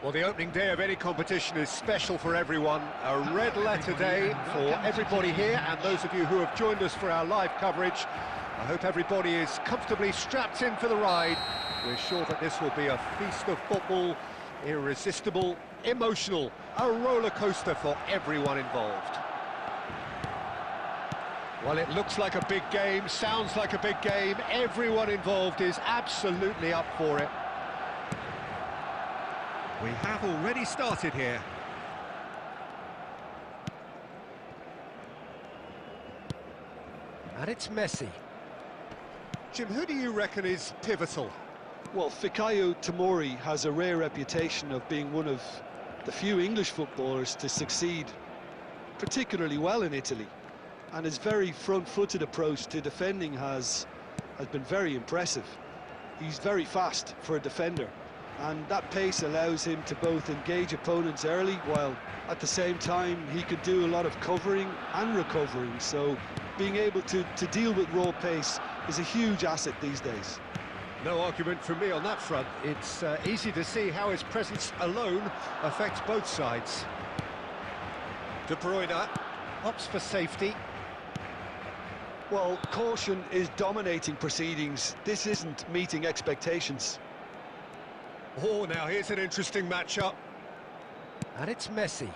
Well, the opening day of any competition is special for everyone. A red letter day for everybody here, and those of you who have joined us for our live coverage. I hope everybody is comfortably strapped in for the ride. We're sure that this will be a feast of football, irresistible, emotional, a roller coaster for everyone involved. Well, it looks like a big game, sounds like a big game. Everyone involved is absolutely up for it. We have already started here. And it's Messi. Jim, who do you reckon is pivotal? Well, Fikayo Tomori has a rare reputation of being one of the few English footballers to succeed particularly well in Italy. And his very front-footed approach to defending has been very impressive. He's very fast for a defender, and that pace allows him to both engage opponents early, while at the same time he could do a lot of covering and recovering. So being able to deal with raw pace is a huge asset these days. No argument from me on that front. It's easy to see how his presence alone affects both sides. De Bruyne opts for safety. Well, caution is dominating proceedings. This isn't meeting expectations. Oh, now here's an interesting matchup. And it's Messi.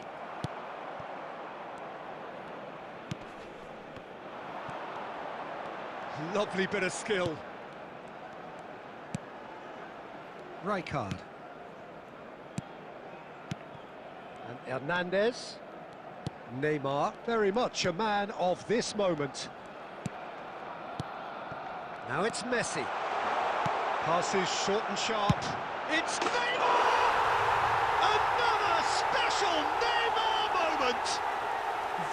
Lovely bit of skill. Rijkaard. And Hernandez. Neymar, very much a man of this moment. Now it's Messi. Passes short and sharp. It's Neymar! Another special Neymar moment!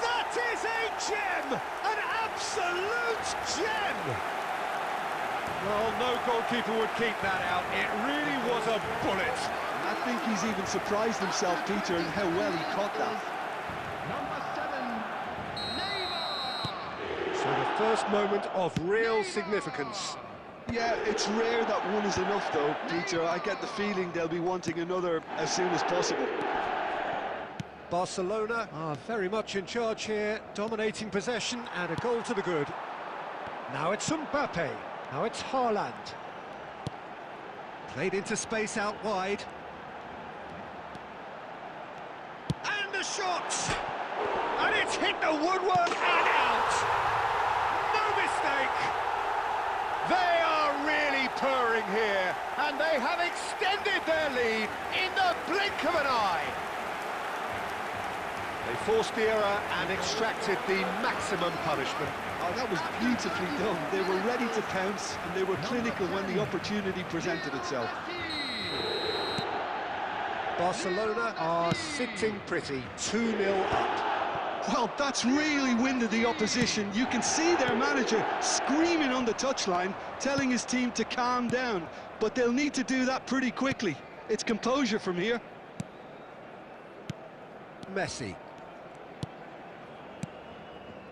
That is a gem! An absolute gem! Well, no goalkeeper would keep that out. It really was a bullet. I think he's even surprised himself, Peter, in how well he caught that. So the first moment of real significance. Yeah, it's rare that one is enough, though, Peter. I get the feeling they'll be wanting another as soon as possible. Barcelona are very much in charge here, dominating possession and a goal to the good. Now it's Mbappe, now it's Haaland. Played into space out wide. And the shot! And it's hit the woodwork and out! No mistake! They are really purring here, and they have extended their lead in the blink of an eye. They forced the error and extracted the maximum punishment. Oh, that was beautifully done. They were ready to pounce, and they were clinical when the opportunity presented itself. Barcelona are sitting pretty, 2-0 up. Well, that's really winded the opposition. You can see their manager screaming on the touchline, telling his team to calm down, but they'll need to do that pretty quickly. It's composure from here. Messi.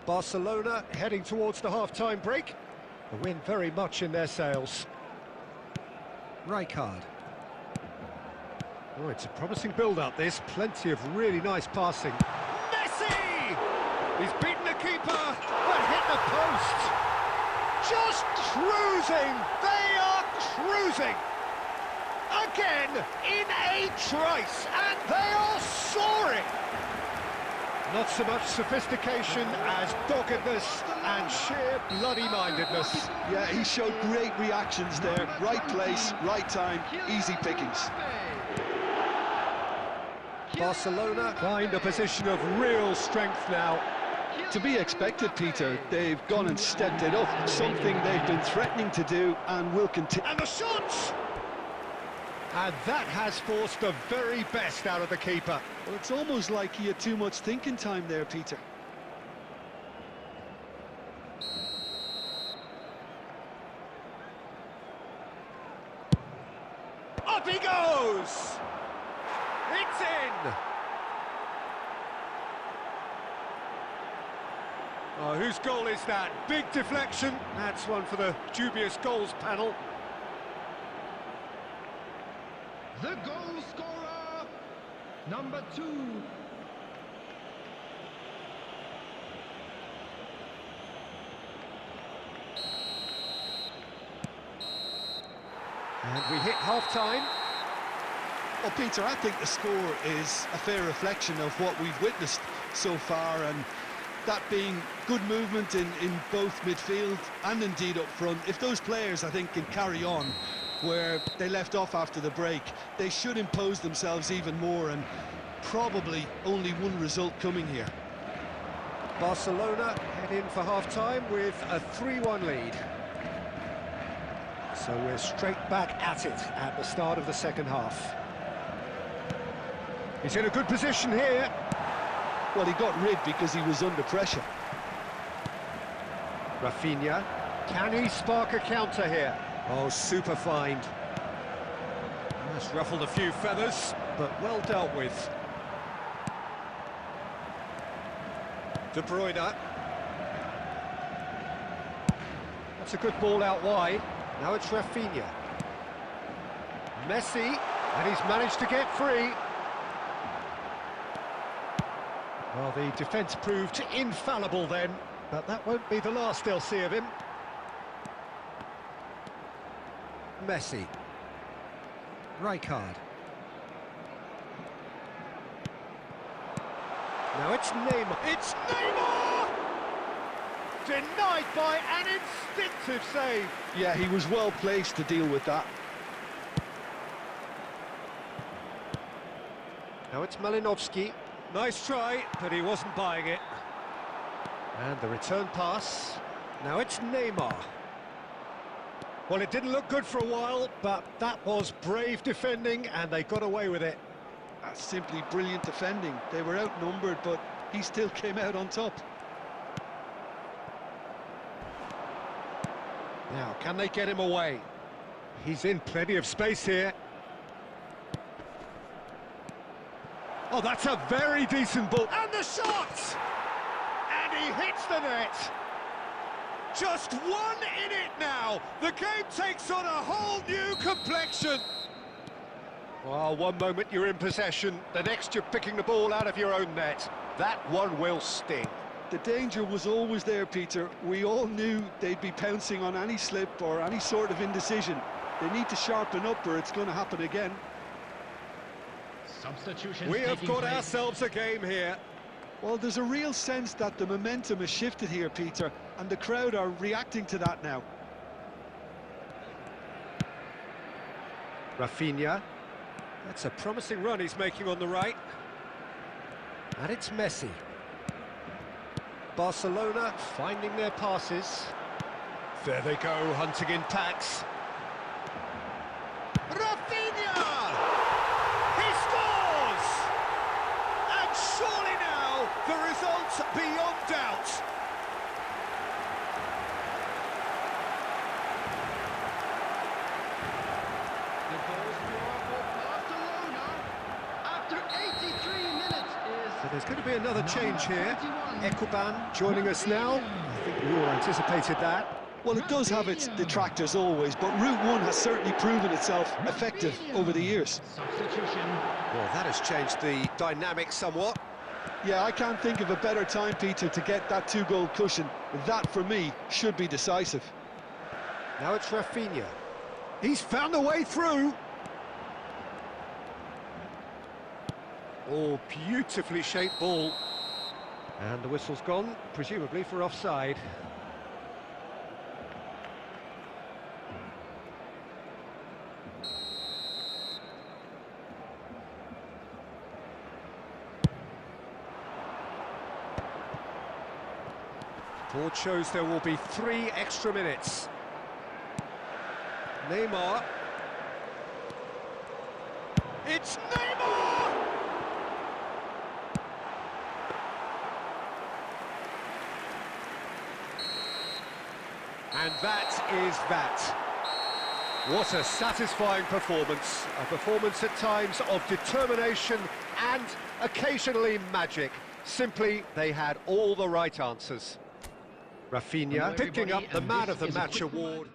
Barcelona heading towards the half-time break. The win very much in their sails. Rijkaard. Oh, it's a promising build-up, this. Plenty of really nice passing. Messi! He's beaten the keeper, but hit the post. Just cruising! They are cruising! Again, in a trice, and they are soaring! Not so much sophistication as doggedness and sheer bloody-mindedness. Yeah, he showed great reactions there. Right place, right time, easy pickings. Barcelona find a position of real strength now. To be expected, Peter. They've gone and stepped it up, something they've been threatening to do and will continue. And the shots! And that has forced the very best out of the keeper. Well, it's almost like he had too much thinking time there, Peter. Up he goes! It's in! Oh, whose goal is that? Big deflection. That's one for the dubious goals panel. The goal scorer, number 2. And we hit half-time. Well, Peter, I think the score is a fair reflection of what we've witnessed so far, and that being good movement in both midfield and indeed up front. If those players, I think, can carry on where they left off after the break, they should impose themselves even more, and probably only one result coming here. Barcelona head in for half-time with a 3-1 lead. So we're straight back at it at the start of the second half. He's in a good position here. Well, he got rid because he was under pressure. Rafinha, can he spark a counter here? Oh, super find. That's ruffled a few feathers, but well dealt with. De Bruyne. That's a good ball out wide. Now it's Rafinha. Messi, and he's managed to get free. Well, the defence proved infallible then, but that won't be the last they'll see of him. Messi. Rijkaard. Now it's Neymar. It's Neymar! Denied by an instinctive save. Yeah, he was well placed to deal with that. Now it's Malinovsky. Nice try, but he wasn't buying it. And the return pass. Now it's Neymar. Well, it didn't look good for a while, but that was brave defending, and they got away with it. That's simply brilliant defending. They were outnumbered, but he still came out on top. Now, can they get him away? He's in plenty of space here. Oh, that's a very decent ball. And the shot! And he hits the net. Just one in it now. The game takes on a whole new complexion. Well, one moment you're in possession, the next you're picking the ball out of your own net. That one will sting. The danger was always there, Peter. We all knew they'd be pouncing on any slip or any sort of indecision. They need to sharpen up or it's going to happen again. Substitutions. We have got ourselves a game here. Well, there's a real sense that the momentum has shifted here, Peter, and the crowd are reacting to that now. Rafinha. That's a promising run he's making on the right. And it's Messi. Barcelona finding their passes. There they go, hunting in packs. Rafinha! He scores! And surely now, the result's beyond doubt. The goal scorer for Barcelona after 83 minutes is... So there's going to be another change here. 21. Ekuban joining us now. I think we all anticipated that. Well, it does have its detractors always, but Route 1 has certainly proven itself effective over the years. Substitution. Well, that has changed the dynamic somewhat. Yeah, I can't think of a better time, Peter, to get that two-goal cushion. That, for me, should be decisive. Now it's Rafinha. He's found a way through. Oh, beautifully shaped ball. And the whistle's gone, presumably for offside. Board shows there will be 3 extra minutes. Neymar. It's Neymar! And that is that. What a satisfying performance. A performance at times of determination and occasionally magic. Simply, they had all the right answers. Rafinha picking up the Man of the Match award.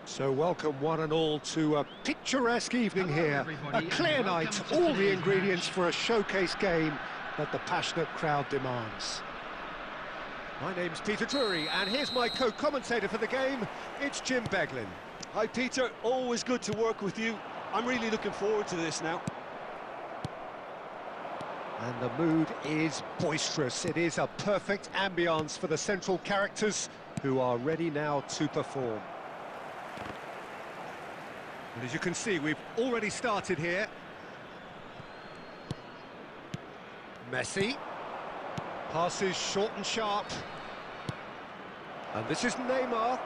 So welcome one and all to a picturesque evening here, a clear night, all the ingredients for a showcase game that the passionate crowd demands. My name's Peter Drury, and here's my co-commentator for the game, it's Jim Beglin. Hi, Peter. Always good to work with you. I'm really looking forward to this now. And the mood is boisterous. It is a perfect ambience for the central characters who are ready now to perform. And as you can see, we've already started here. Messi. Passes short and sharp. And this is Neymar.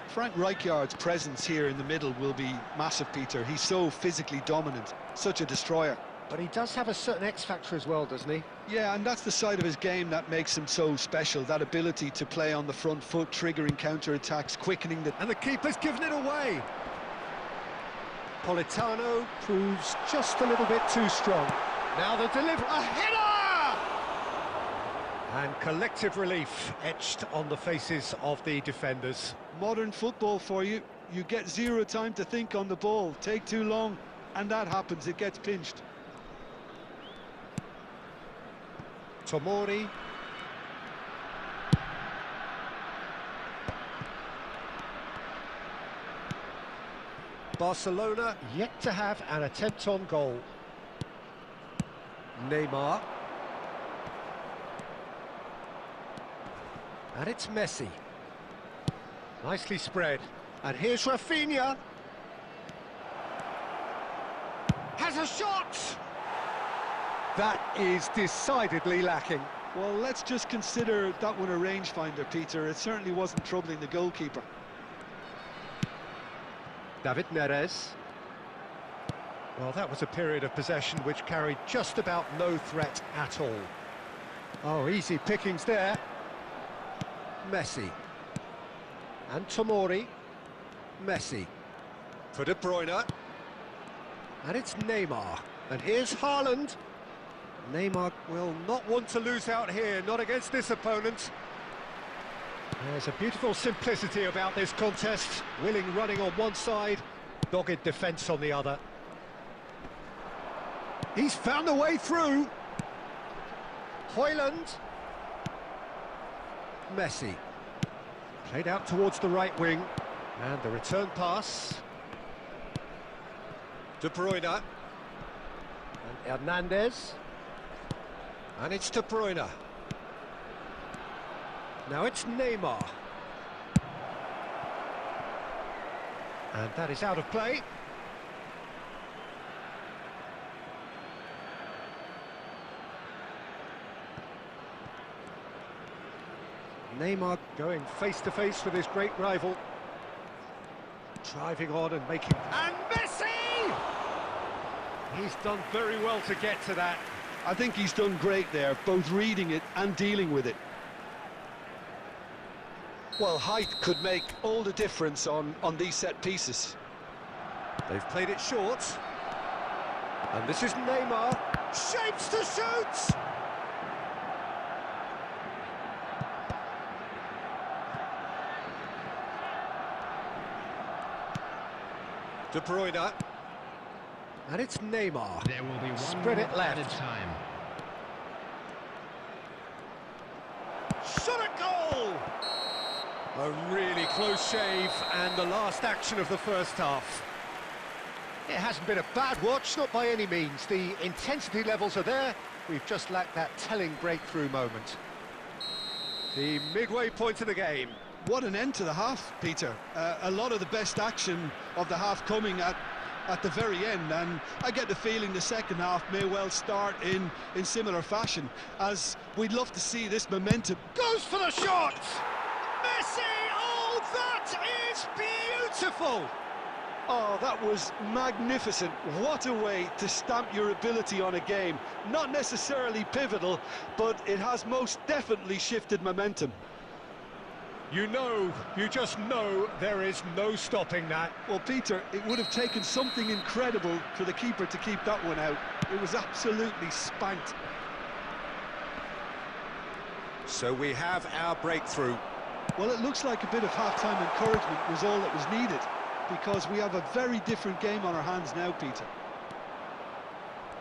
Frank Rijkaard's presence here in the middle will be massive, Peter. He's so physically dominant, such a destroyer. But he does have a certain X-factor as well, doesn't he? Yeah, and that's the side of his game that makes him so special, that ability to play on the front foot, triggering counter-attacks, quickening the... And the keeper's given it away. Politano proves just a little bit too strong. Now the delivery, a header! And collective relief etched on the faces of the defenders. Modern football for you. You get zero time to think on the ball. Take too long, and that happens. It gets pinched. Tomori. Barcelona yet to have an attempt on goal. Neymar. And it's Messi. Nicely spread. And here's Rafinha. Has a shot! That is decidedly lacking. Well, let's just consider that one a rangefinder, Peter. It certainly wasn't troubling the goalkeeper. David Neres. Well, that was a period of possession which carried just about no threat at all. Oh, easy pickings there. Messi. And Tomori. Messi. For De Bruyne. And it's Neymar. And here's Haaland. Neymar will not want to lose out here, not against this opponent. There's a beautiful simplicity about this contest. Willing running on one side, dogged defence on the other. He's found a way through. Højlund. Messi. Played out towards the right wing. And the return pass. De Bruyne. And Hernandez. And it's De Bruyne. Now it's Neymar. And that is out of play. Neymar going face-to-face with his great rival. Driving on and making... And Messi! He's done very well to get to that. I think he's done great there, both reading it and dealing with it. Well, height could make all the difference on these set pieces. They've played it short. And this is Neymar. Shapes to shoot! De Bruyne. And it's Neymar. There will be one Spread it left. at a time. Shot a goal! A really close shave, and the last action of the first half. It hasn't been a bad watch, not by any means. The intensity levels are there. We've just lacked that telling breakthrough moment. The midway point of the game. What an end to the half, Peter. A lot of the best action of the half coming at the very end, and I get the feeling the second half may well start in similar fashion, as we'd love to see this momentum. Goes for the shot! Messi! Oh, that is beautiful! Oh, that was magnificent. What a way to stamp your ability on a game. Not necessarily pivotal, but it has most definitely shifted momentum. You know, you just know there is no stopping that. Well, Peter, it would have taken something incredible for the keeper to keep that one out. It was absolutely spanked. So we have our breakthrough. Well, it looks like a bit of half-time encouragement was all that was needed, because we have a very different game on our hands now, Peter.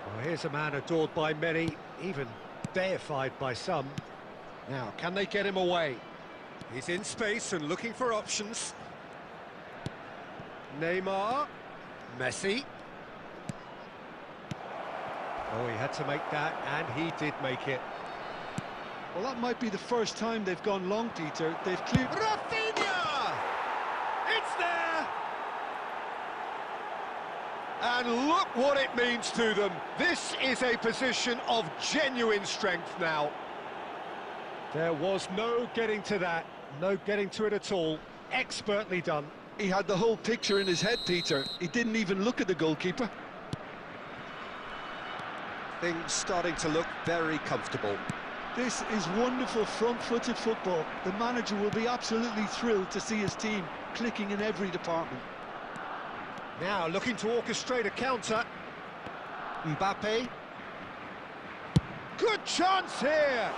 Well, here's a man adored by many, even deified by some. Now, can they get him away? He's in space and looking for options. Neymar. Messi. Oh, he had to make that, and he did make it. Well, that might be the first time they've gone long, Peter. They've cleared... Rafinha! It's there! And look what it means to them. This is a position of genuine strength now. There was no getting to that, no getting to it at all. Expertly done. He had the whole picture in his head, Peter. He didn't even look at the goalkeeper. Things starting to look very comfortable. This is wonderful front-footed football. The manager will be absolutely thrilled to see his team clicking in every department. Now looking to orchestrate a counter. Mbappe. Good chance here!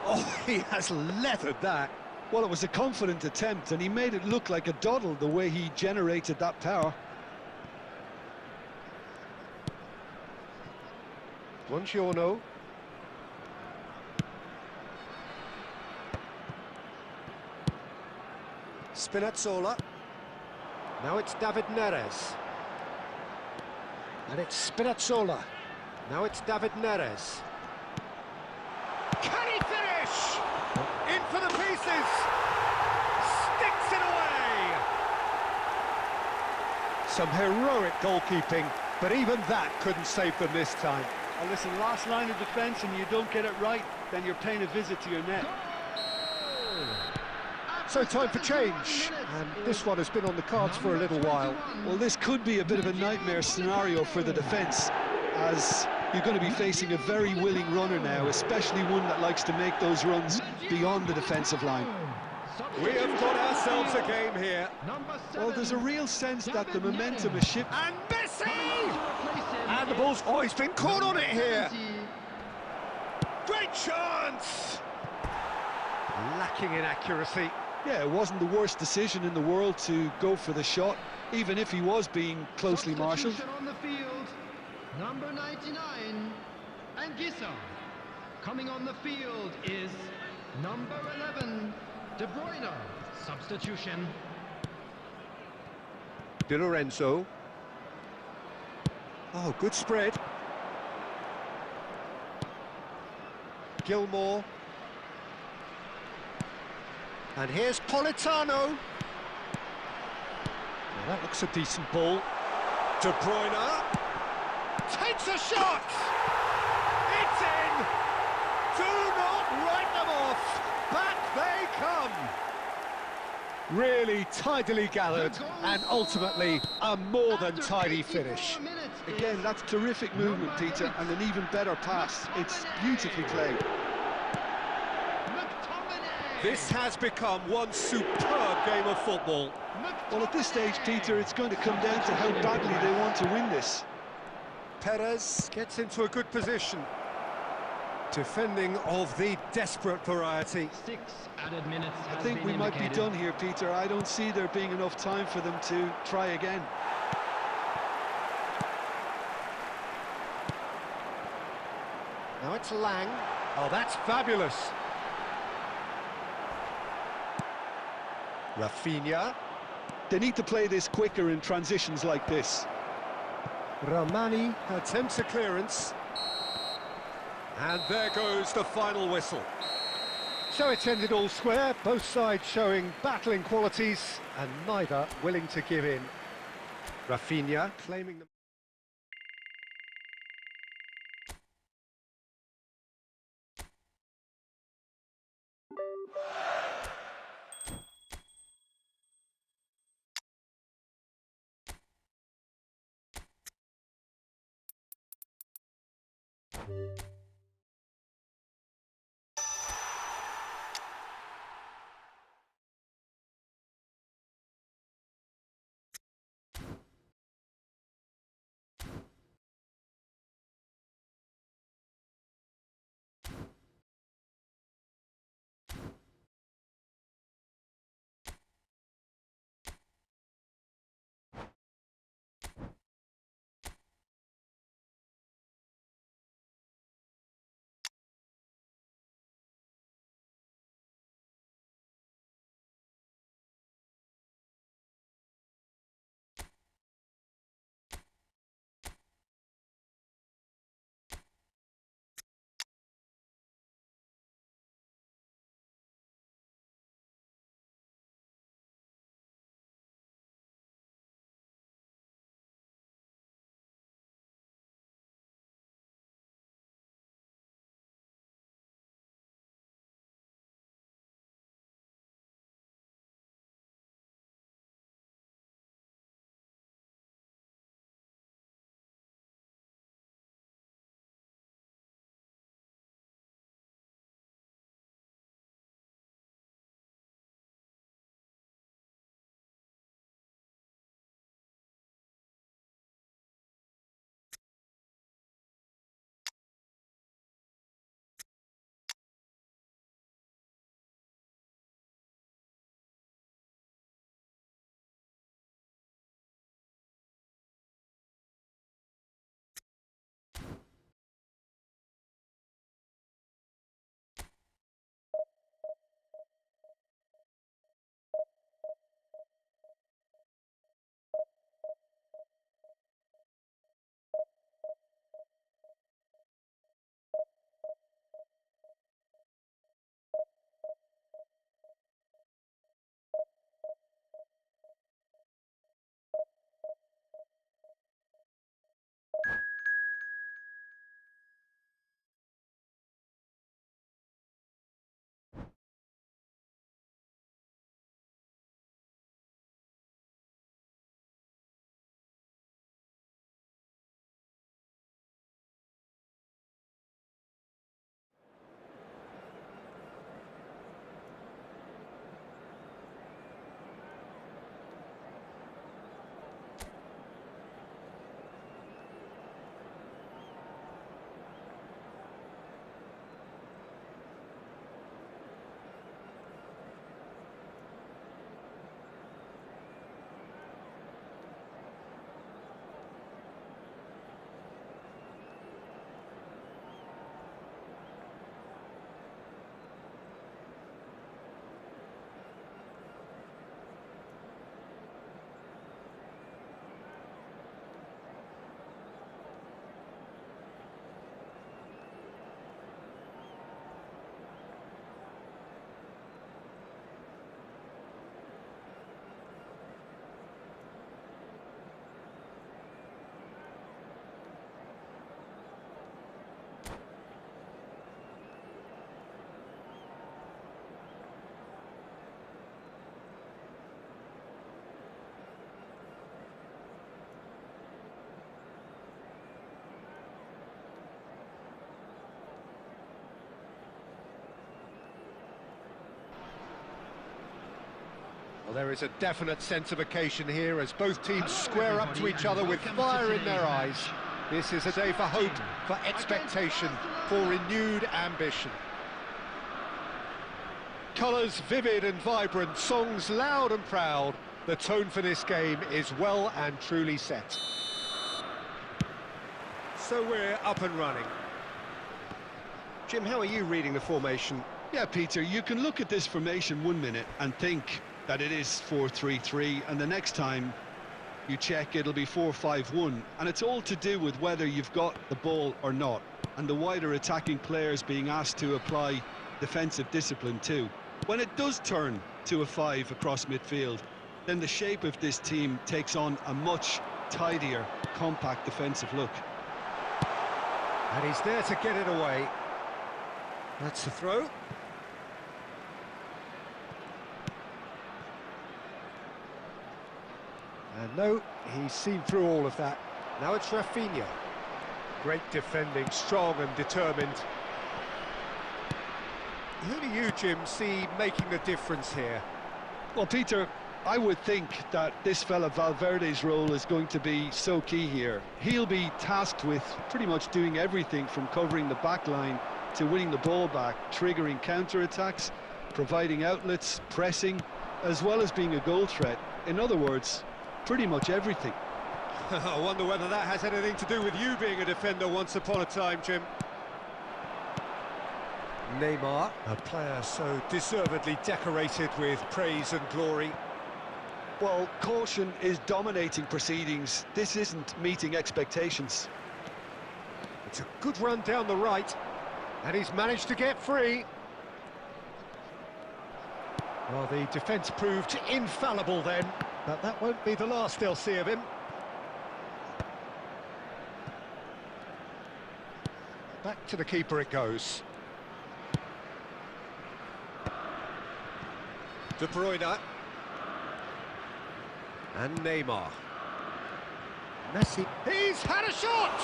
Oh, he has leathered that. Well, it was a confident attempt, and he made it look like a doddle the way he generated that power. Buongiorno. Spinazzola. Now it's David Neres. And it's Spinazzola. Now it's David Neres. Can he finish? In for the pieces. Sticks it away. Some heroic goalkeeping, but even that couldn't save them this time. Well, listen, last line of defence and you don't get it right, then you're paying a visit to your net. So time for change, and this one has been on the cards for a little while. Well, this could be a bit of a nightmare scenario for the defence, as you're going to be facing a very willing runner now, especially one that likes to make those runs beyond the defensive line. We have got ourselves a game here. Well, there's a real sense that the momentum is shifting. And Messi! And the ball's... Oh, he's been caught on it here. Great chance! Lacking in accuracy. Yeah, it wasn't the worst decision in the world to go for the shot, even if he was being closely marshalled. On the field, number 99, Anguissa. Coming on the field is number 11, De Bruyne. Substitution. Di Lorenzo. Oh, good spread. Gilmore. And here's Politano. Well, that looks a decent ball. De Bruyne takes a shot. It's in. Do not write them off. Back they come. Really tidily gathered and ultimately a more than tidy finish. Again, that's terrific movement, Peter, and an even better pass. It's beautifully played. This has become one superb game of football. Well, at this stage, Peter, it's going to come down to how badly they want to win this. Perez gets into a good position. Defending of the desperate variety. 6 added minutes. I think we might be done here, Peter. I don't see there being enough time for them to try again. Now it's Lang. Oh, that's fabulous. Rafinha. They need to play this quicker in transitions like this. Ramani attempts a clearance. And there goes the final whistle. So it's ended all square, both sides showing battling qualities and neither willing to give in. Rafinha claiming the... There is a definite sense of occasion here as both teams square up to each other with fire in their eyes. This is a day for hope, for expectation, for renewed ambition. Colours vivid and vibrant, songs loud and proud. The tone for this game is well and truly set. So we're up and running. Jim, how are you reading the formation? Yeah, Peter, you can look at this formation 1 minute and think that it is 4-3-3, and the next time you check it'll be 4-5-1, and it's all to do with whether you've got the ball or not, and the wider attacking players being asked to apply defensive discipline too. When it does turn to a 5 across midfield, then the shape of this team takes on a much tidier, compact defensive look. And he's there to get it away. That's the throw. And no, he's seen through all of that. Now it's Rafinha. Great defending, strong and determined. Who do you, Jim, see making the difference here? Well, Peter, I would think that this fella Valverde's role is going to be so key here. He'll be tasked with pretty much doing everything from covering the back line to winning the ball back, triggering counter-attacks, providing outlets, pressing, as well as being a goal threat. In other words, pretty much everything. I wonder whether that has anything to do with you being a defender once upon a time, Jim. Neymar, a player so deservedly decorated with praise and glory. Well, caution is dominating proceedings. This isn't meeting expectations. It's a good run down the right, and he's managed to get free. Well, the defence proved infallible then, but that won't be the last they'll see of him. Back to the keeper it goes. De Bruyne. And Neymar. Messi. He's had a shot!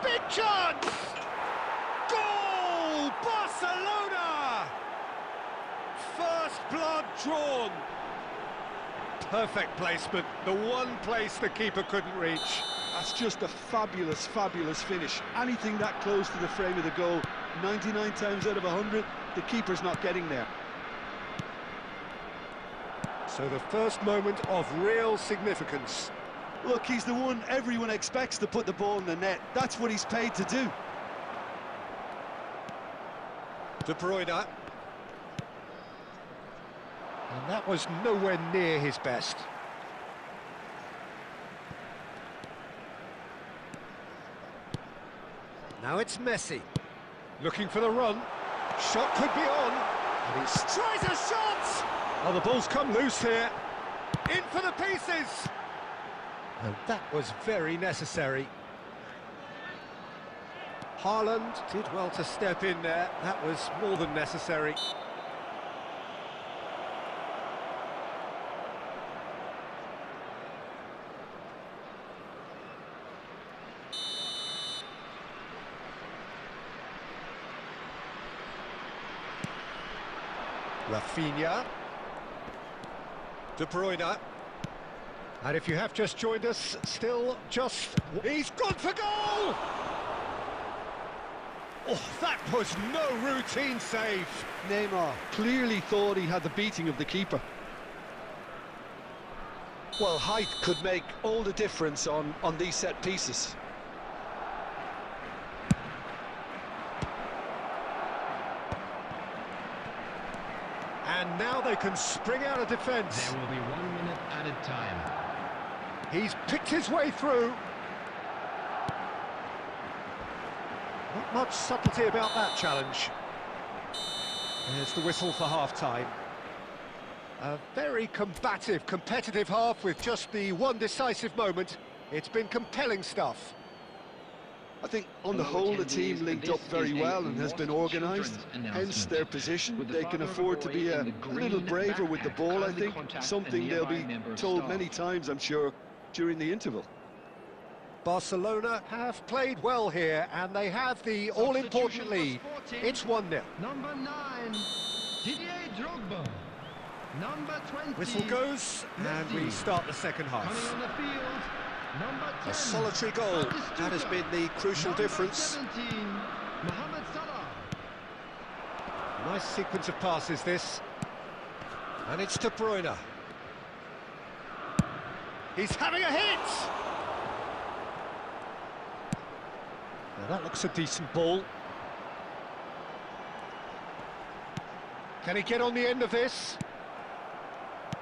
Big chance! Goal! Barcelona! First blood drawn. Perfect placement, the one place the keeper couldn't reach. That's just a fabulous, fabulous finish. Anything that close to the frame of the goal, 99 times out of 100, the keeper's not getting there. So the first moment of real significance. Look, he's the one everyone expects to put the ball in the net. That's what he's paid to do. De Bruyne. And that was nowhere near his best. Now it's Messi. Looking for the run. Shot could be on. And he tries a shot! Oh, the ball's come loose here. In for the pieces! And that was very necessary. Haaland did well to step in there. That was more than necessary. Rafinha. De Bruyne. And if you have just joined us, still just... He's gone for goal! Oh, that was no routine save. Neymar clearly thought he had the beating of the keeper. Well, height could make all the difference on these set pieces. And now they can spring out of defence. There will be 1 minute added time. He's picked his way through. Not much subtlety about that challenge. There's the whistle for half-time. A very combative, competitive half with just the one decisive moment. It's been compelling stuff. I think on the whole the team linked up very well and has been organised, hence their position. They can afford to be a little braver with the ball, I think, something they'll be told many times, I'm sure, during the interval. Barcelona have played well here, and they have the all-important lead. It's 1-0. Number 9, Didier Drogba. Number 20. Whistle goes, and we start the second half. Coming on the field, number 10. A solitary goal, that has been the crucial difference. 17, Mohamed Salah. Nice sequence of passes, this. And it's De Bruyne. He's having a hit! Now that looks a decent ball. Can he get on the end of this?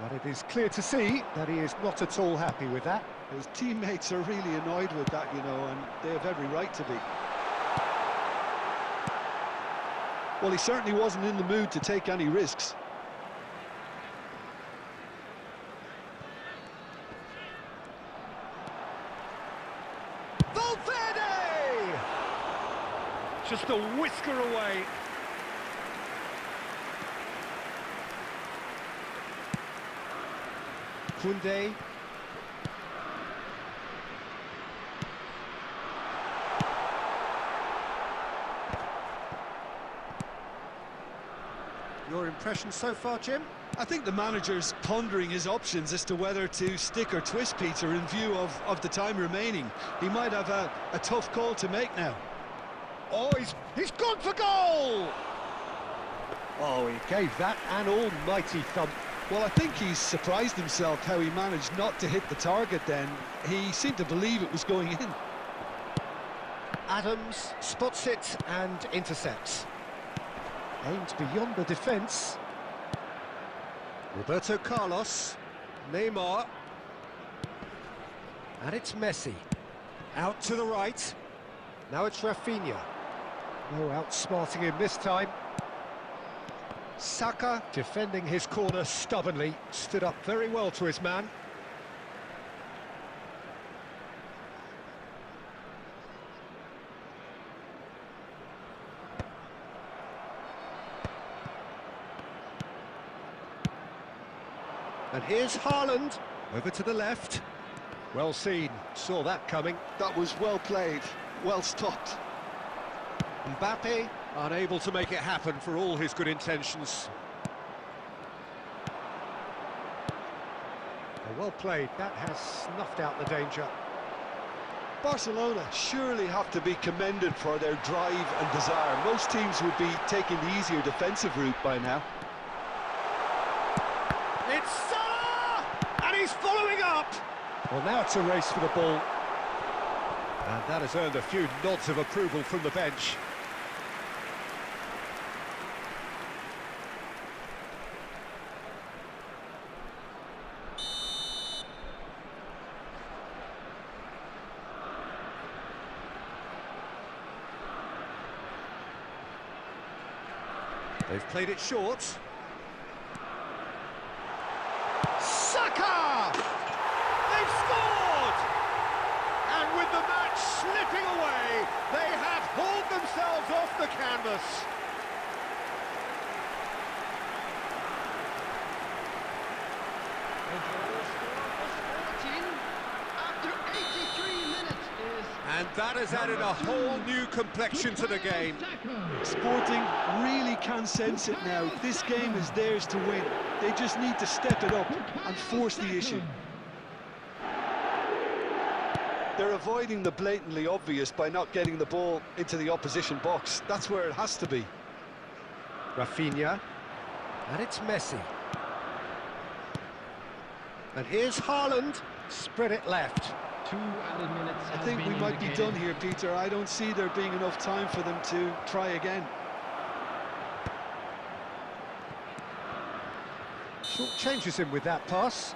But it is clear to see that he is not at all happy with that. His teammates are really annoyed with that, you know, and they have every right to be. Well, he certainly wasn't in the mood to take any risks. Valverde! Just a whisker away. Koundé. Your impression so far, Jim? I think the manager's pondering his options as to whether to stick or twist Peter in view of the time remaining. He might have a tough call to make now. Oh, he's gone for goal! Oh, he gave that an almighty thump. Well, I think he's surprised himself how he managed not to hit the target then. He seemed to believe it was going in. Adams spots it and intercepts. Aimed beyond the defence. Roberto Carlos, Neymar. And it's Messi. Out to the right. Now it's Rafinha. No outsmarting him this time. Saka, defending his corner stubbornly, stood up very well to his man. And here's Haaland, over to the left. Well seen, saw that coming. That was well played, well stopped. Mbappe, unable to make it happen for all his good intentions. Well played, that has snuffed out the danger. Barcelona surely have to be commended for their drive and desire. Most teams would be taking the easier defensive route by now. It's Salah! And he's following up! Well, now it's a race for the ball. And that has earned a few nods of approval from the bench. They've played it short. Saka! They've scored! And with the match slipping away, they have hauled themselves off the canvas. And that has added a whole new complexion to the game. Sporting really can sense it now. This game is theirs to win. They just need to step it up and force the issue. They're avoiding the blatantly obvious by not getting the ball into the opposition box. That's where it has to be. Rafinha. And it's Messi. And here's Haaland. Spread it left. 2 added minutes. I think we might be done here, Peter. I don't see there being enough time for them to try again. Short changes him with that pass.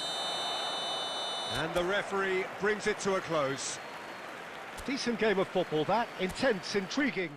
And the referee brings it to a close. Decent game of football, that. Intense, intriguing.